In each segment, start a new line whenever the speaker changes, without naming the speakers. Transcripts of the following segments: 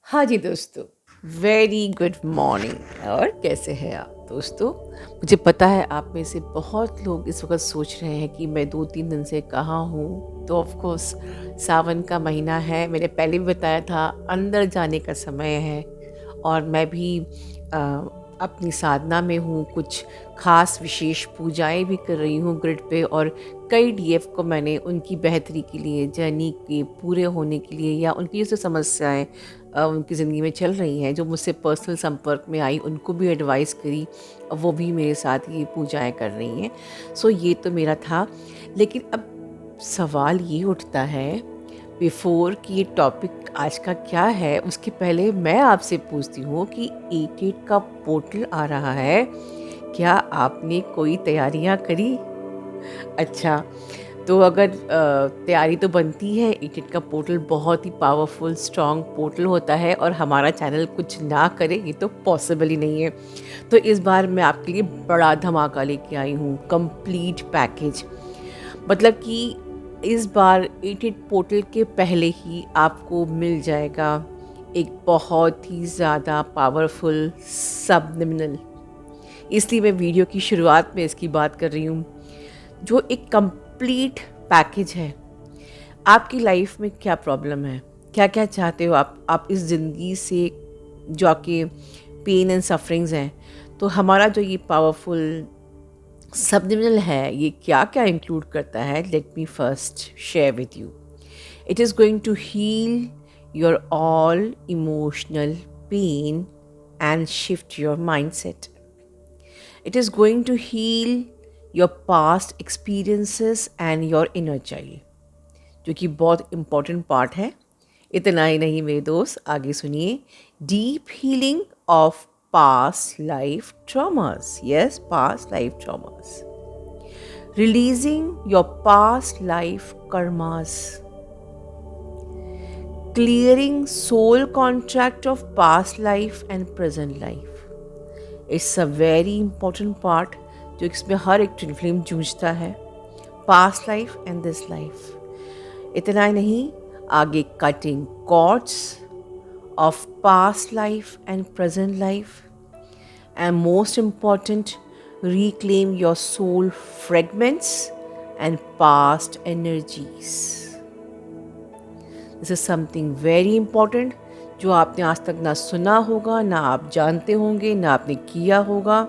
हाँ जी दोस्तों, very good morning. और कैसे हैं आप दोस्तों? मुझे पता है आप में से बहुत लोग इस वक्त सोच रहे हैं कि मैं 2-3 दिन से कहाँ हूँ। तो ऑफ कोर्स सावन का महीना है, मैंने पहले भी बताया था, अंदर जाने का समय है। और मैं भी अपनी साधना में हूँ, कुछ खास विशेष पूजाएं भी कर रही हूँ ग्रिड पे। और कई डीएफ को मैंने उनकी बेहतरी के लिए, जर्नी के पूरे होने के लिए, या उनकी जो समस्याएं उनकी ज़िंदगी में चल रही हैं, जो मुझसे पर्सनल संपर्क में आई, उनको भी एडवाइस करी। और वो भी मेरे साथ ये पूजाएं कर रही हैं। सो ये तो मेरा था। लेकिन अब सवाल ये उठता है, बिफोर कि ये टॉपिक आज का क्या है, उसके पहले मैं आपसे पूछती हूँ कि 88 का पोर्टल आ रहा है, क्या आपने कोई तैयारियां करी? अच्छा, तो अगर तैयारी तो बनती है। 88 का पोर्टल बहुत ही पावरफुल स्ट्रॉन्ग पोर्टल होता है, और हमारा चैनल कुछ ना करे ये तो पॉसिबल ही नहीं है। तो इस बार मैं आपके लिए बड़ा धमाका लेके आई हूँ, कंप्लीट पैकेज। मतलब कि इस बार 88 पोर्टल के पहले ही आपको मिल जाएगा एक बहुत ही ज़्यादा पावरफुल सबलिमिनल। इसलिए मैं वीडियो की शुरुआत में इसकी बात कर रही हूँ, जो एक कंप्लीट पैकेज है। आपकी लाइफ में क्या प्रॉब्लम है, क्या क्या चाहते हो आप इस ज़िंदगी से, जो आपके पेन एंड सफरिंग्स हैं। तो हमारा जो ये पावरफुल सबलिमिनल है, ये क्या क्या इंक्लूड करता है, let me first share with you. It is going to heal your all emotional pain and shift your mindset. It is going to heal your past experiences and your inner child, जो कि बहुत important part है। इतना ही नहीं मेरे दोस्त, आगे सुनिए। Deep healing of past life traumas, yes, past life traumas. Releasing your past life karmas. Clearing soul contract of past life and present life. It's a very important part, जो इसमें हर एक ट्विन फ्लेम जूझता है, past life and this life. इतना ही नहीं, आगे cutting cords of past life and present life. And most important, reclaim your soul fragments and past energies. This is something very important, जो आपने आज तक ना सुना होगा, ना आप जानते होंगे, ना आपने किया होगा।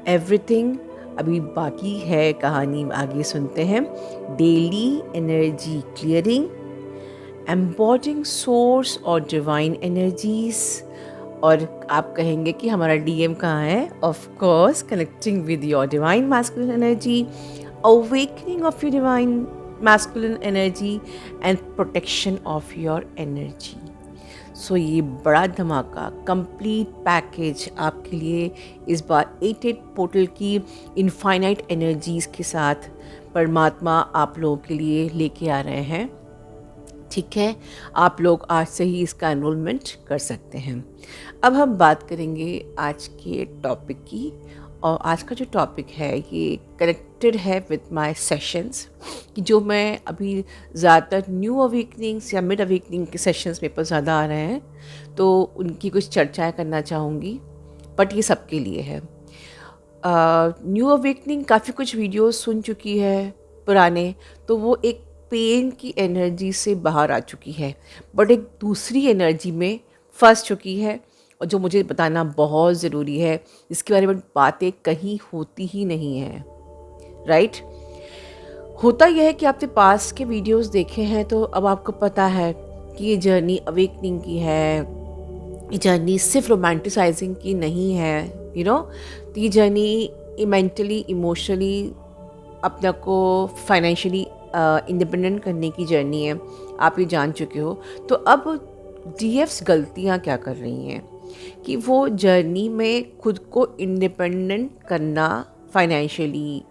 एवरीथिंग अभी बाकी है, कहानी आगे सुनते हैं। Daily energy clearing, embodying source और डिवाइन एनर्जीज। और आप कहेंगे कि हमारा डीएम कहाँ है? Of course, connecting with your divine masculine energy, awakening of your divine masculine energy and protection of your energy. So ये बड़ा धमाका कंप्लीट पैकेज आपके लिए इस बार 88 पोर्टल की इनफाइनाइट एनर्जीज़ के साथ परमात्मा आप लोगों के लिए लेके आ रहे हैं। ठीक है, आप लोग आज से ही इसका एनरोलमेंट कर सकते हैं। अब हम बात करेंगे आज के टॉपिक की। और आज का जो टॉपिक है ये कनेक्टेड है विद माय सेशंस, कि जो मैं अभी ज़्यादातर न्यू अवेकनिंग्स या मिड अवेकनिंग के सेशंस मेरे पास ज़्यादा आ रहे हैं, तो उनकी कुछ चर्चाएं करना चाहूँगी। बट ये सबके लिए है। न्यू अवेकनिंग काफ़ी कुछ वीडियोस सुन चुकी है पुराने, तो वो एक पेन की एनर्जी से बाहर आ चुकी है, बट एक दूसरी एनर्जी में फंस चुकी है, और जो मुझे बताना बहुत ज़रूरी है, इसके बारे में बातें कहीं होती ही नहीं हैं। राइट? होता यह है कि आपने पास के वीडियोस देखे हैं, तो अब आपको पता है कि ये जर्नी अवेकनिंग की है। ये जर्नी सिर्फ रोमांटिसाइजिंग की नहीं है, तो ये जर्नी मेंटली, इमोशनली अपने को फाइनेंशियली इंडिपेंडेंट करने की जर्नी है। आप ये जान चुके हो। तो अब डीएफ्स गलतियाँ क्या कर रही हैं कि वो जर्नी में खुद को इंडिपेंडेंट करना फाइनेंशियली,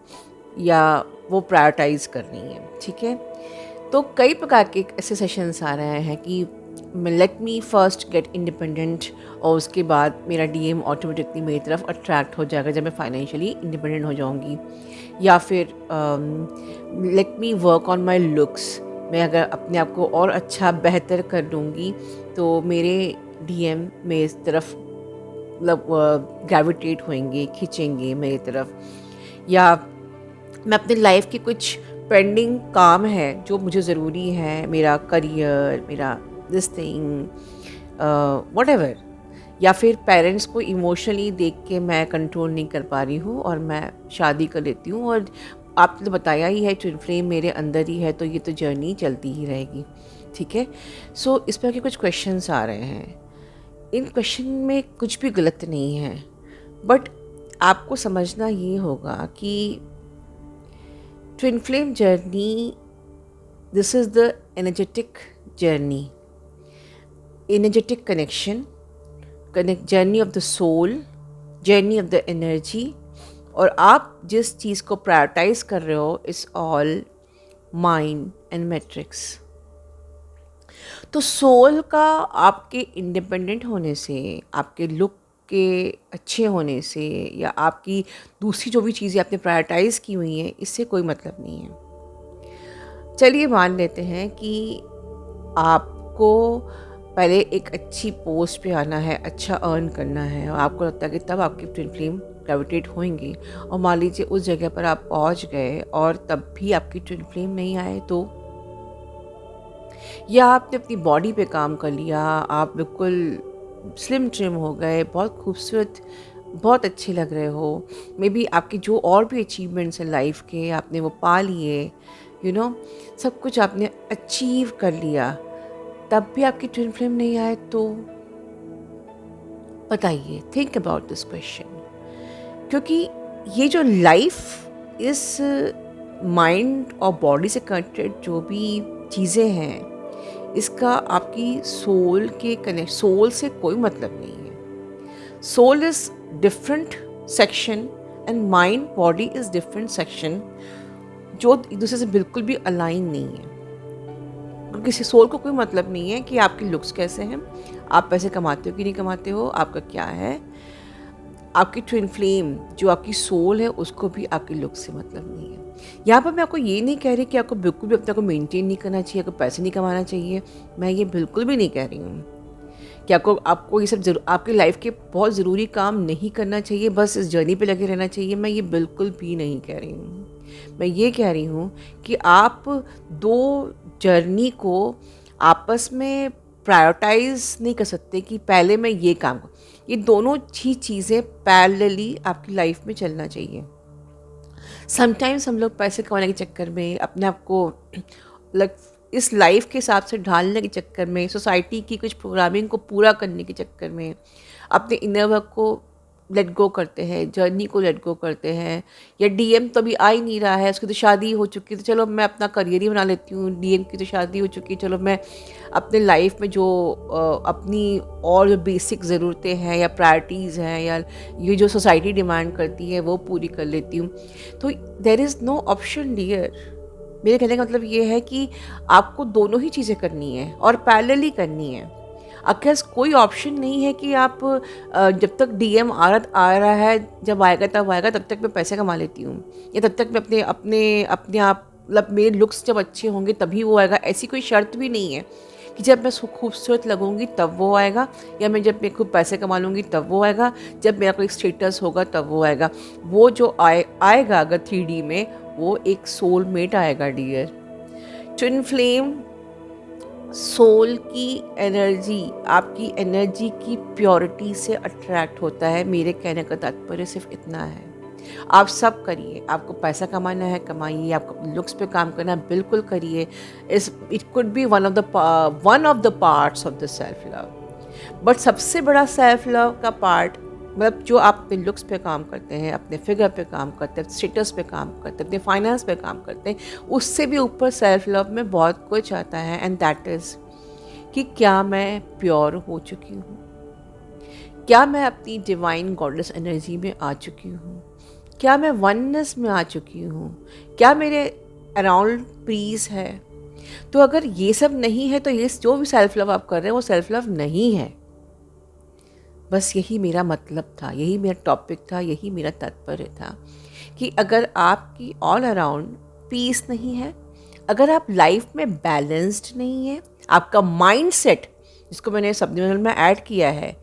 या वो प्रायोरिटाइज कर रही हैं। ठीक है, तो कई प्रकार के ऐसे सेशंस आ रहे हैं कि let me first get independent, और उसके बाद मेरा डीएम ऑटोमेटिकली मेरी तरफ अट्रैक्ट हो जाएगा जब मैं फाइनेंशियली इंडिपेंडेंट हो जाऊंगी। या फिर let me work on my looks, मैं अगर अपने आप को और अच्छा बेहतर कर लूँगी तो मेरे डीएम मेरी तरफ मतलब ग्रेविटेट होंगे, खींचेंगे मेरी तरफ, या मैं अपनी लाइफ की कुछ पेंडिंग काम है जो मुझे ज़रूरी है, मेरा करियर, मेरा दिस थिंग, व्हाटएवर, या फिर पेरेंट्स को इमोशनली देख के मैं कंट्रोल नहीं कर पा रही हूँ और मैं शादी कर लेती हूँ, और आपने तो बताया ही है ट्विन फ्लेम मेरे अंदर ही है, तो ये तो जर्नी चलती ही रहेगी, ठीक है। सो इस पर के कुछ क्वेश्चंस आ रहे हैं। इन क्वेश्चन में कुछ भी गलत नहीं है, बट आपको समझना ये होगा कि twin flame journey, this is the energetic journey, energetic connection, journey of the soul, journey of the energy, और आप जिस चीज़ को प्रायोरिटाइज कर रहे हो is all mind and matrix. तो सोल का आपके इंडिपेंडेंट होने से, आपके लुक के अच्छे होने से, या आपकी दूसरी जो भी चीज़ें आपने प्रायोरिटाइज की हुई हैं, इससे कोई मतलब नहीं है। चलिए मान लेते हैं कि आपको पहले एक अच्छी पोस्ट पे आना है, अच्छा अर्न करना है, और आपको लगता है कि तब आपकी ट्विन फ्लेम ग्रेविटेट होंगी, और मान लीजिए उस जगह पर आप पहुंच गए और तब भी आपकी ट्विन फ्लेम नहीं आए, तो या आपने अपनी बॉडी पे काम कर लिया, आप बिल्कुल स्लिम ट्रिम हो गए, बहुत खूबसूरत, बहुत अच्छे लग रहे हो, मे बी आपके जो और भी अचीवमेंट्स हैं लाइफ के आपने वो पा लिए, यू नो, सब कुछ आपने अचीव कर लिया, तब भी आपकी ट्विन फ्लेम नहीं आए, तो बताइए, थिंक अबाउट दिस क्वेश्चन। क्योंकि ये जो लाइफ इस माइंड और बॉडी से कनेक्टेड जो भी चीज़ें हैं, इसका आपकी सोल के कनेक्ट, सोल से कोई मतलब नहीं है। Soul is different section and mind body is different section, जो एक दूसरे से बिल्कुल भी अलाइन नहीं है। किसी सोल को कोई मतलब नहीं है कि आपके लुक्स कैसे हैं, आप पैसे कमाते हो कि नहीं कमाते हो, आपका क्या है। आपकी ट्विन फ्लेम जो आपकी सोल है, उसको भी आपके लुक से मतलब नहीं है। यहाँ पर मैं आपको ये नहीं कह रही कि आपको बिल्कुल भी अपने को मेंटेन नहीं करना चाहिए, आपको पैसे नहीं कमाना चाहिए, मैं ये बिल्कुल भी नहीं कह रही हूँ कि आपको ये सब आपकी लाइफ के बहुत ज़रूरी काम नहीं करना चाहिए, बस इस जर्नी पे लगे रहना चाहिए, मैं ये बिल्कुल भी नहीं कह रही हूँ। मैं ये कह रही हूँ कि आप दो जर्नी को आपस में प्रायोरिटाइज नहीं कर सकते कि पहले मैं ये काम करूँ। ये दोनों ही चीज़ें पैरेलली आपकी लाइफ में चलना चाहिए। समटाइम्स हम लोग पैसे कमाने के चक्कर में, अपने आप को लाइक इस लाइफ के हिसाब से ढालने के चक्कर में, सोसाइटी की कुछ प्रोग्रामिंग को पूरा करने के चक्कर में अपने इनर वर्क को लेट गो करते हैं, जर्नी को लेट गो करते हैं। या डीएम तो अभी आ ही नहीं रहा है, उसकी तो शादी हो चुकी है, तो चलो मैं अपना करियर ही बना लेती हूँ, डीएम की तो शादी हो चुकी है, चलो मैं अपने लाइफ में जो अपनी और जो बेसिक ज़रूरतें हैं या प्रायोरिटीज़ हैं या ये जो सोसाइटी डिमांड करती है वो पूरी कर लेती हूँ। तो there is no option dear. मेरे कहने का मतलब ये है कि आपको दोनों ही चीज़ें करनी है और पैरेलली करनी है। आपके पास कोई ऑप्शन नहीं है कि आप जब तक डीएम आ रहा है, जब आएगा तब आएगा, तब तक मैं पैसे कमा लेती हूँ, या तब तक मैं अपने आप मतलब मेरे लुक्स जब अच्छे होंगे तभी वो आएगा। ऐसी कोई शर्त भी नहीं है कि जब मैं खूबसूरत लगूंगी तब वो आएगा, या मैं जब मैं खूब पैसे कमा लूँगी तब वो आएगा, जब मेरा कोई स्टेटस होगा तब वो आएगा। वो जो आएगा अगर 3D में, वो एक सोलमेट आएगा डियर। ट्विन फ्लेम सोल की एनर्जी, आपकी एनर्जी की प्योरिटी से अट्रैक्ट होता है। मेरे कहने का तात्पर्य सिर्फ इतना है। आप सब करिए, आपको पैसा कमाना है कमाइए, आपको लुक्स पे काम करना है बिल्कुल करिए। It could be one of the parts of the self love. But सबसे बड़ा सेल्फ लव का पार्ट, मतलब जो आप अपने लुक्स पे काम करते हैं, अपने फिगर पे काम करते हैं, स्टेटस पे काम करते हैं, अपने फाइनेंस पे काम करते हैं, उससे भी ऊपर सेल्फ लव में बहुत कुछ आता है। एंड दैट इज़ कि क्या मैं प्योर हो चुकी हूँ, क्या मैं अपनी डिवाइन गॉडेस एनर्जी में आ चुकी हूँ, क्या मैं वननेस में आ चुकी हूँ, क्या मेरे अराउंड पीस है। तो अगर ये सब नहीं है तो ये जो भी सेल्फ लव आप कर रहे हैं वो सेल्फ लव नहीं है। बस यही मेरा मतलब था, यही मेरा टॉपिक था, यही मेरा तात्पर्य था कि अगर आपकी ऑल अराउंड पीस नहीं है, अगर आप लाइफ में बैलेंस्ड नहीं है, आपका माइंडसेट जिसको मैंने सब्लिमिनल में ऐड किया है,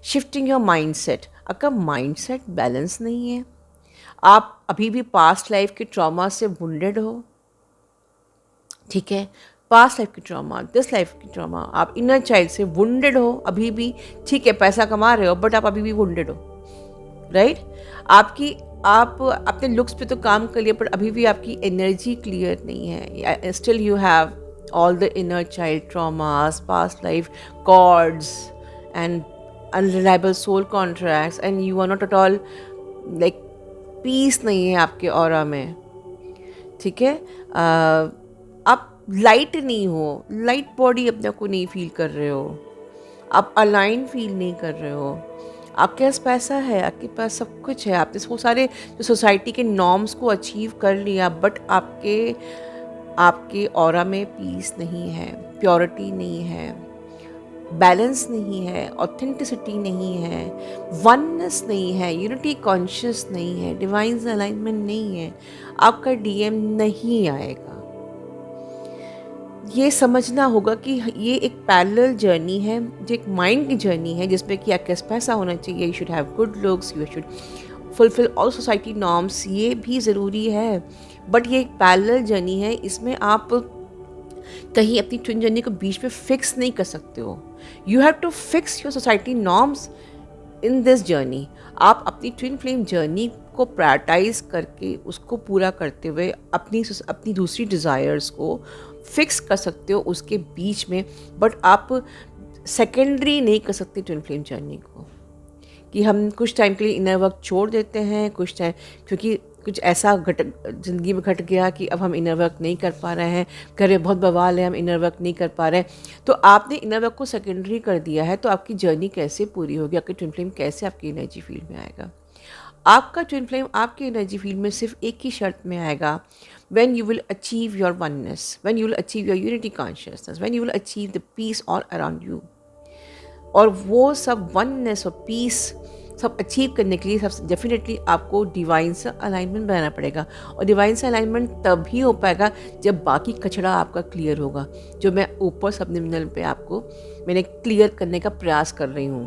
शिफ्टिंग योर माइंडसेट। आपका माइंडसेट बैलेंस नहीं है, आप अभी भी पास्ट लाइफ के ट्रॉमा से वुंडेड हो, ठीक है, पास्ट लाइफ की ट्रॉमा, दिस लाइफ की ट्रॉमा, आप इनर चाइल्ड से वुंडेड हो अभी भी, ठीक है, पैसा कमा रहे हो बट आप अभी भी वुंडेड हो, राइट? आपकी आप अपने लुक्स पे तो काम कर लिए, पर अभी भी आपकी एनर्जी क्लियर नहीं है, still you have all the inner child traumas, past life cords, and unreliable soul contracts, and you are not at all like peace नहीं है आपके ऑरा में, ठीक है? आप लाइट नहीं हो, लाइट बॉडी अपने को नहीं फील कर रहे हो, आप अलाइन फील नहीं कर रहे हो, आपके पास पैसा है, आपके पास सब कुछ है, आपने वो सारे जो सोसाइटी के नॉर्म्स को अचीव कर लिया, बट आपके आपके ऑरा में पीस नहीं है, प्योरिटी नहीं है, बैलेंस नहीं है, ऑथेंटिसिटी नहीं है, वननेस नहीं है, यूनिटी कॉन्शियस नहीं है, डिवाइन अलाइनमेंट नहीं है, आपका डीएम नहीं आएगा। ये समझना होगा कि ये एक पैरेलल जर्नी है, जो एक माइंड की जर्नी है, जिसमें कि आपके पास पैसा होना चाहिए, you should have good looks, you should fulfil all society norms, ये भी ज़रूरी है, बट ये एक पैरेलल जर्नी है, इसमें आप कहीं अपनी ट्विन जर्नी को बीच में फिक्स नहीं कर सकते हो। You have to fix your society norms in this journey. आप अपनी ट्विन फ्लेम जर्नी को प्रायोरिटाइज करके उसको पूरा करते हुए अपनी दूसरी डिज़ायर्स को फिक्स कर सकते हो उसके बीच में, बट आप सेकेंडरी नहीं कर सकते ट्विन फ्लेम जर्नी को, कि हम कुछ टाइम के लिए इनर वर्क छोड़ देते हैं, कुछ टाइम क्योंकि कुछ ऐसा ज़िंदगी में घट गया कि अब हम इनर वर्क नहीं कर पा रहे हैं, घर में बहुत बवाल है, हम इनर वर्क नहीं कर पा रहे हैं, तो आपने इनर वर्क को सेकेंडरी कर दिया है, तो आपकी जर्नी कैसे पूरी होगी, आपकी ट्विन फ्लेम कैसे आपकी एनर्जी फील्ड में आएगा? आपका ट्विन फ्लेम आपकी एनर्जी फील्ड में सिर्फ एक ही शर्त में आएगा, when you will achieve your oneness, when you will achieve your unity consciousness, when you will achieve the peace all around you। और वो सब वननेस और पीस सब अचीव करने के लिए सब डेफिनेटली आपको डिवाइन से अलाइनमेंट बनाना पड़ेगा, और डिवाइन से अलाइनमेंट तभी हो पाएगा जब बाकी कचरा आपका क्लियर होगा, जो मैं ऊपर सबलिमिनल पे आपको मैंने क्लियर करने का प्रयास कर रही हूँ,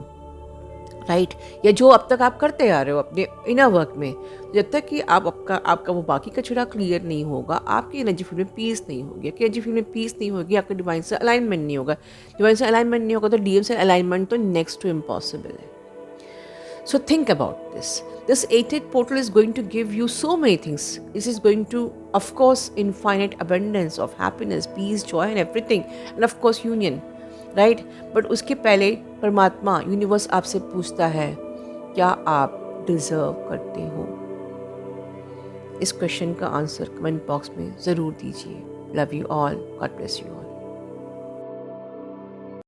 राइट? या जो अब तक आप करते आ रहे हो अपने इनर वर्क में, जब तक कि आपका वो बाकी कचरा क्लियर नहीं होगा, आपकी एनर्जी फील्ड में पीस नहीं होगी, आपकी एनर्जी फील्ड में पीस नहीं होगी, आपका डिवाइन से अलाइनमेंट नहीं होगा, डिवाइन से अलाइनमेंट नहीं होगा तो डीएम से अलाइनमेंट तो नेक्स्ट टू इम्पॉसिबल है। So think about this. This 8-8 portal is going to give you so many things. This is going to, of course, infinite abundance of happiness, peace, joy and everything. And of course, union. Right? But उसके पहले परमात्मा, universe आपसे पूछता है, क्या आप deserve करते हो? इस क्वेश्चन का आंसर कमेंट बॉक्स में ज़रूर दीजिए। Love you all. God bless you all.